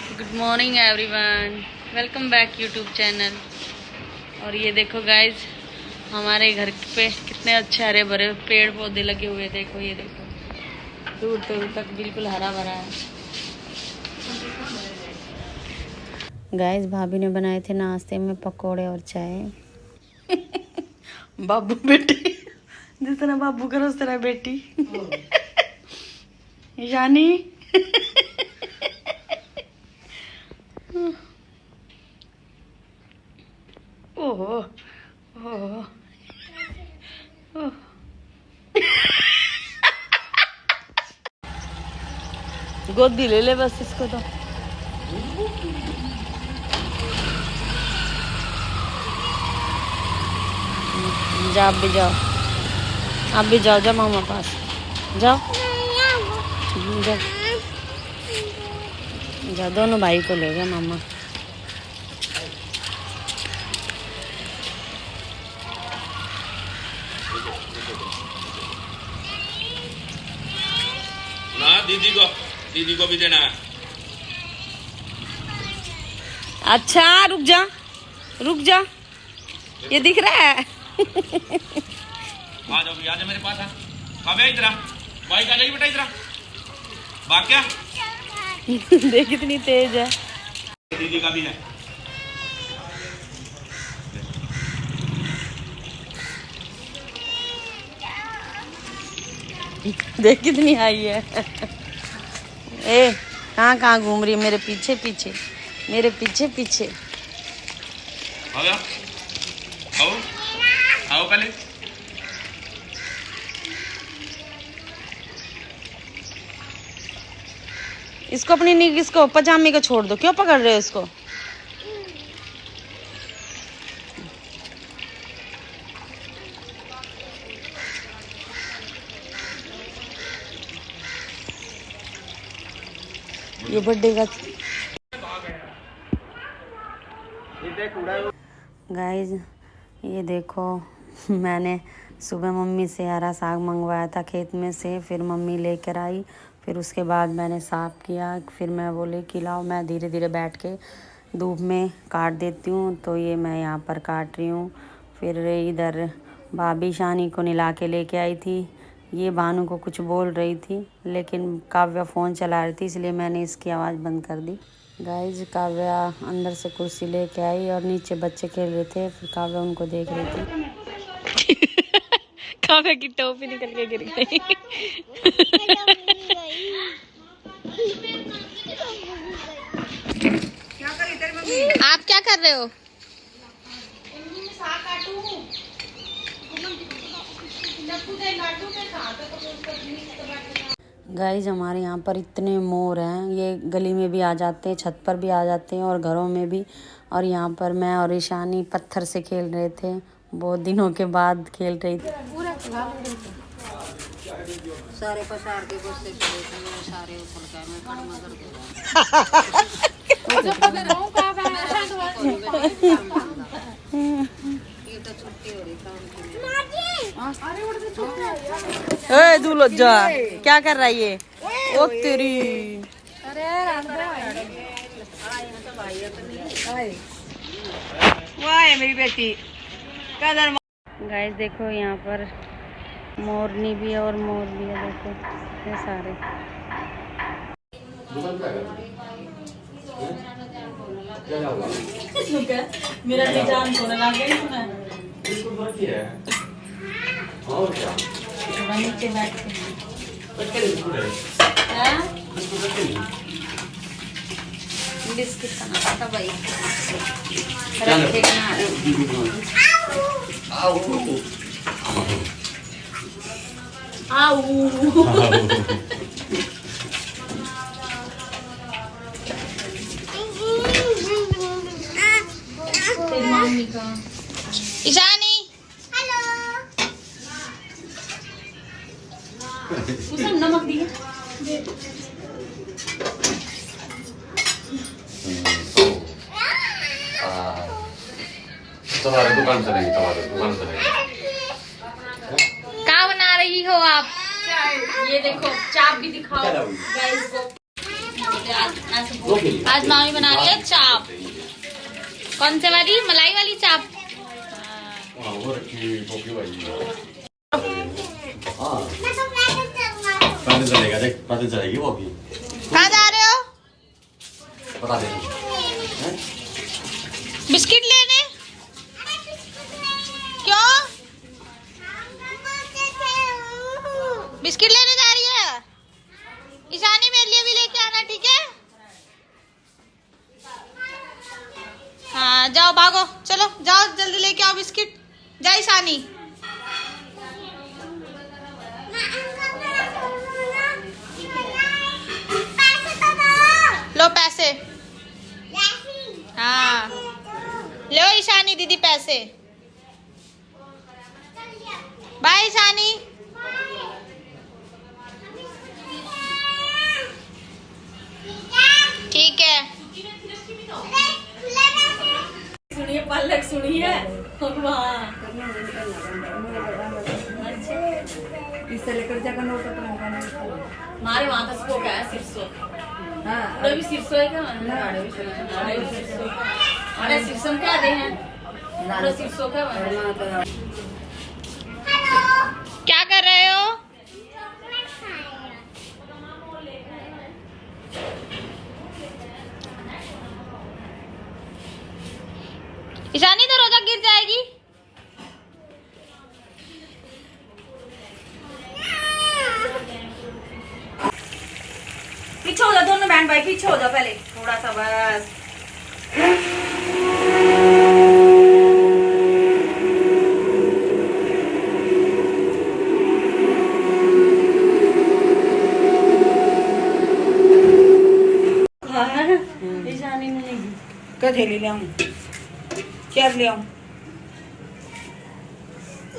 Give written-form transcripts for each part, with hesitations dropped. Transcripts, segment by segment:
Good morning everyone, welcome back YouTube channel. और ये देखो गाइज, हमारे घर पे कितने अच्छे हरे भरे पेड़ पौधे लगे हुए। देखो ये देखो, दूर दूर तक बिल्कुल हरा भरा है। गाइज भाभी ने बनाए थे नाश्ते में पकोड़े और चाय। बाबू बेटी, जिस तरह बाबू करो उस तरह बेटी। यानी ओहो ओहो ओह। गोदी ले ले बस इसको तो। जा आप भी जाओ, आप भी जाओ, जाओ मामा पास जाओ, जाओ जाओ। दोनों भाई को ले गया मामा। ना दीदी को भी देना है। अच्छा रुक जा, रुक जा, ये दिख रहा है। आ जाओ आ जाओ मेरे पास। कब है इधर? बाइक आ जाएगी बेटा इधर। भाग क्या? देख कितनी तेज है। दीदी का भी है। देख कितनी आई है। ए कहाँ कहाँ घूम रही है? मेरे पीछे पीछे, मेरे पीछे पीछे। आ गया? आओ आओ पहले। इसको अपनी इसको पजामे को छोड़ दो, क्यों पकड़ रहे हो इसको? ये बर्थडे का गाइज, ये देखो मैंने सुबह मम्मी से हरा साग मंगवाया था खेत में से, फिर मम्मी लेकर आई, फिर उसके बाद मैंने साफ़ किया, फिर मैं बोली कि लाओ मैं धीरे धीरे बैठ के धूप में काट देती हूँ। तो ये मैं यहाँ पर काट रही हूँ। फिर इधर भाभी शानी को नहला के लेके आई थी। ये भानु को कुछ बोल रही थी, लेकिन काव्या फ़ोन चला रही थी, इसलिए मैंने इसकी आवाज़ बंद कर दी। गाइज काव्या अंदर से कुर्सी लेके आई और नीचे बच्चे खेल रहे थे, फिर काव्या उनको देख रही थी। काव्या की टोपी निकल के गिर गई। आप क्या कर रहे हो? गाइज हमारे यहाँ पर इतने मोर हैं, ये गली में भी आ जाते हैं, छत पर भी आ जाते हैं और घरों में भी। और यहाँ पर मैं और ईशानी पत्थर से खेल रहे थे, बहुत दिनों के बाद खेल रही थी। सारे पसार के गुस्से करे थे, सारे उछल के मैं कड़मा कर दे। ये तो छुट्टी हो रही काम की। ए दूल्हा जा, क्या कर रहा है ये? ओ तेरी, वाह मेरी बेटी। गाइस देखो यहाँ पर मोरनी भी है और मोर भी है, देखो ये सारे। मेरा निजाम को लगा गई और क्या? नीचे बैठ के बिस्किट खाना भाई ईशानी उसने नमक दिया। तुम्हारे दुकान से नहीं, तुम्हारे दुकान से नहीं। क्या बना रही हो आप? ये देखो चाप भी दिखाओ गाइस को। आज मामी बना रही है चाप। कौन से वाली? मलाई वाली चाप। चलेगा देख, पता चलेगी वो भी। कहाँ जा रहे हो? बता दे। बिस्किट लेने? क्यों? बिस्किट लेने जा रही है? ईशानी मेरे लिए भी लेके आना, ठीक है? हाँ जाओ, भागो, चलो जाओ, जल्दी लेके आओ बिस्किट। जा ईशानी। लो पैसे। हाँ लो ईशानी दीदी पैसे। बाय ईशानी। ठीक है। सुनिए पलक सुनिए इससे लेकर जाकर नोट हमारे वहाँ तो स्पोक है सिरसो। हाँ अभी सिरसो है क्या? अरे सिरसो क्या दे हैं? अरे सिरसो क्या? क्या कर रहे हो? ईशानी तो रोजा गिर जाएगी। पीछे हो जाओ दोनों बहन भाई, पीछे हो जाओ पहले थोड़ा सा बस। ईशानी ने क्या थैली ले आऊं? चेयर ले आऊं?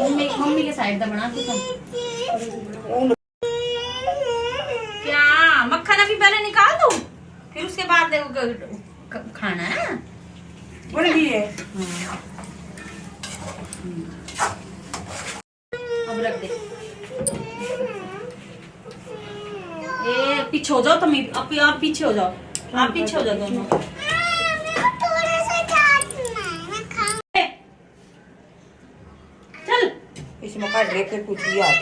मम्मी के साइड दा बना कुछ। क्या मक्खन अभी पहले निकाल दूं, फिर उसके बाद खाना है? बन गई है। अब रख दे। ए पीछे हो जाओ तुम, आप पीछे हो जाओ, आप पीछे हो जाओ दोनों। चल इसमें काट ले फिर कुछ भी यार।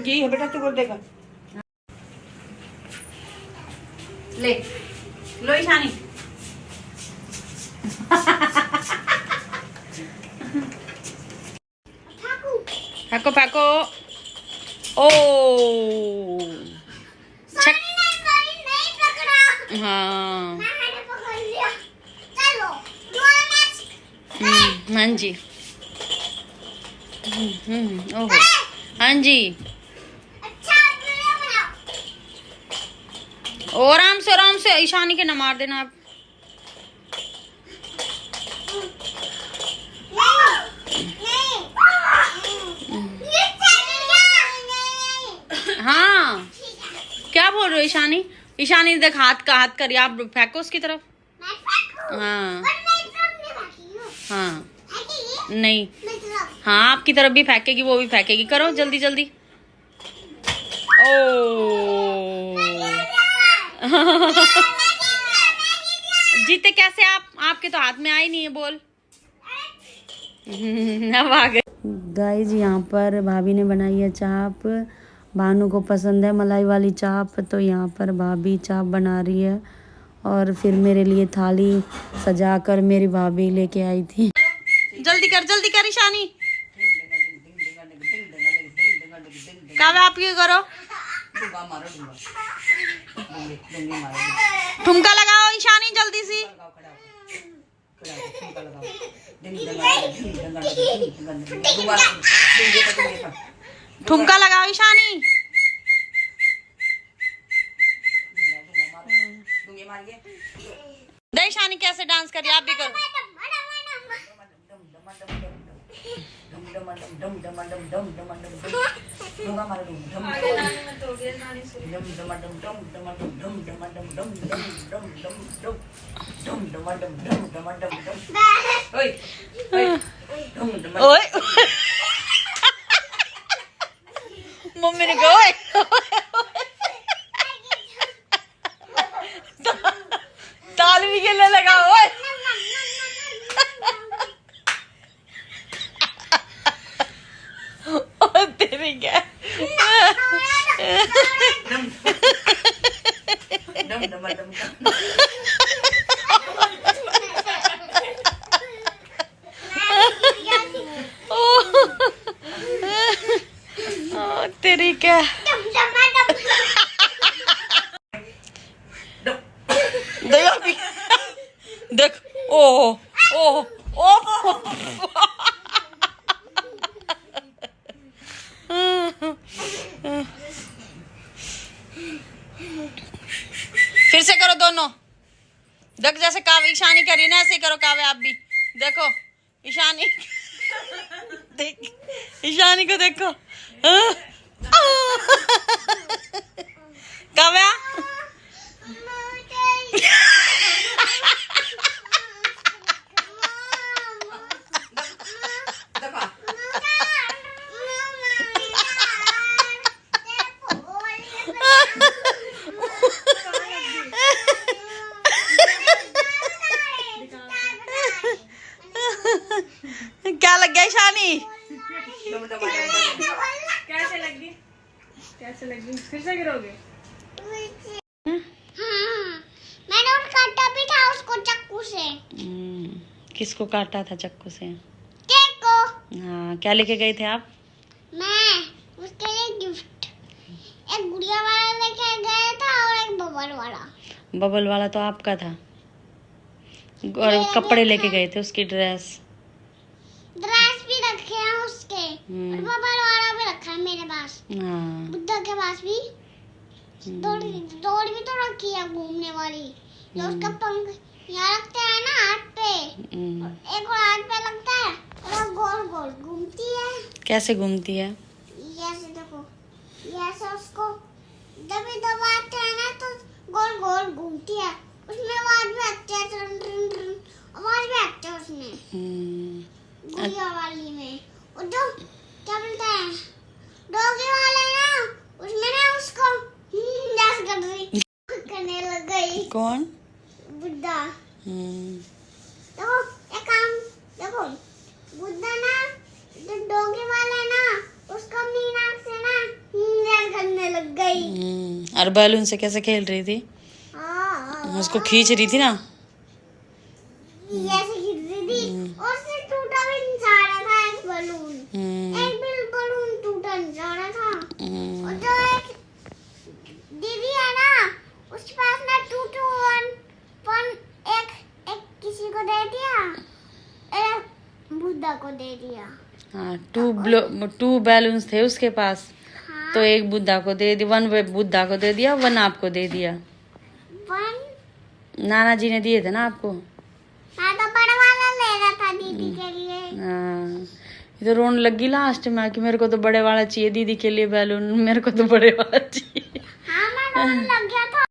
ये है बेटा, तू बोल देगा। ले लो ईशानी। फेंको फेंको। ओ छक। हाँ हाँ जी। ओहो हाँ जी। और आराम से ईशानी के न मार देना आप। हाँ क्या बोल रहे हो ईशानी? ईशानी देख हाथ करिए, आप फेंको उसकी तरफ। हाँ हाँ नहीं, हाँ आपकी तरफ भी फेंकेगी, वो भी फेंकेगी। करो जल्दी जल्दी। ओ जीते कैसे आप? आपके तो हाथ में आई नहीं है बोल। अब आ गए। गाइस यहाँ पर भाभी ने बनाई है चाप। भानु को पसंद है मलाई वाली चाप, तो यहाँ पर भाभी चाप बना रही है। और फिर मेरे लिए थाली सजाकर मेरी भाभी लेके आई थी। जल्दी कर ईशानी। कब आप ये करो? ठुमका लगाओ ईशानी जल्दी सी। ठुमका लगाओ ईशानी। दे ईशानी कैसे डांस करिए, आप भी करो। ओए मम्मी ने कहा भी खेलने लगा। ओए ओ तेरी क्या ओ तेरी क्या देख ओ ओ ओ फिर से करो दोनों। देख जैसे काव्य ईशानी करी ना ऐसे करो काव्य आप भी। देखो ईशानी देख ईशानी को देखो। काव्या क्या लग गया ईशानी? कैसे लगी? कैसे लगी? फिर से गिरोगे? मैंने उस काटा भी था उसको चाकू से। किसको काटा था चाकू से? केक को। हाँ, क्या लेके गए थे आप? मैं उसके लिए गिफ्ट एक गुड़िया वाला लेके गया था और एक बबल वाला। बबल वाला तो आपका था और कपड़े लेके गए थे उसकी ड्रेस भी रखे हैं उसके और बबल वाला भी रखा है मेरे पास। हाँ बुद्धा के पास भी दौड़ भी तो रखी है घूमने वाली जो उसका पंख यहाँ रखते हैं ना हाथ पे। एक और हाथ पे लगता है और गोल गोल घूमती है। कैसे घूमती है? ऐसे देखो ऐसे उसको जब भी दबाते हैं ना तो गोल गोल घूमती है। उसमें आवाज भी आती है आवाज भी आती है उसमें गुड़िया वाली में। और जो क्या बोलते हैं डॉगी वाले ना उसमें ना उसको डांस कर रही करने लग गई। कौन? बुद्धा। देखो एक काम देखो बुद्धा ना जो डॉगी वाला है ना उसको अपनी नाक से ना डांस करने लग गई। और बैलून से कैसे खेल रही थी? उसको खींच रही थी ना। ऐसे खींच रही थी और उससे टूटा भी नहीं जा रहा था एक बलून। एक भी बलून टूटा नहीं जा रहा था। और जो एक दीदी है ना उसके पास ना 2 एक किसी को दे दिया एक बुद्धा को दे दिया। हाँ, टू बैलून्स थे उसके पास। हाँ। तो एक बुद्धा को दे दिया, वन बुद्धा को दे दिया, वन आपको दे दिया। नाना जी ने दिए थे ना आपको। मैं तो बड़ा वाला ले रहा था दीदी के लिए। हाँ, ये तो रोने लगी लास्ट में कि मेरे को तो बड़े वाला चाहिए दीदी के लिए बैलून, मेरे को तो बड़े वाला चाहिए। हाँ मैं रोने लग गया था।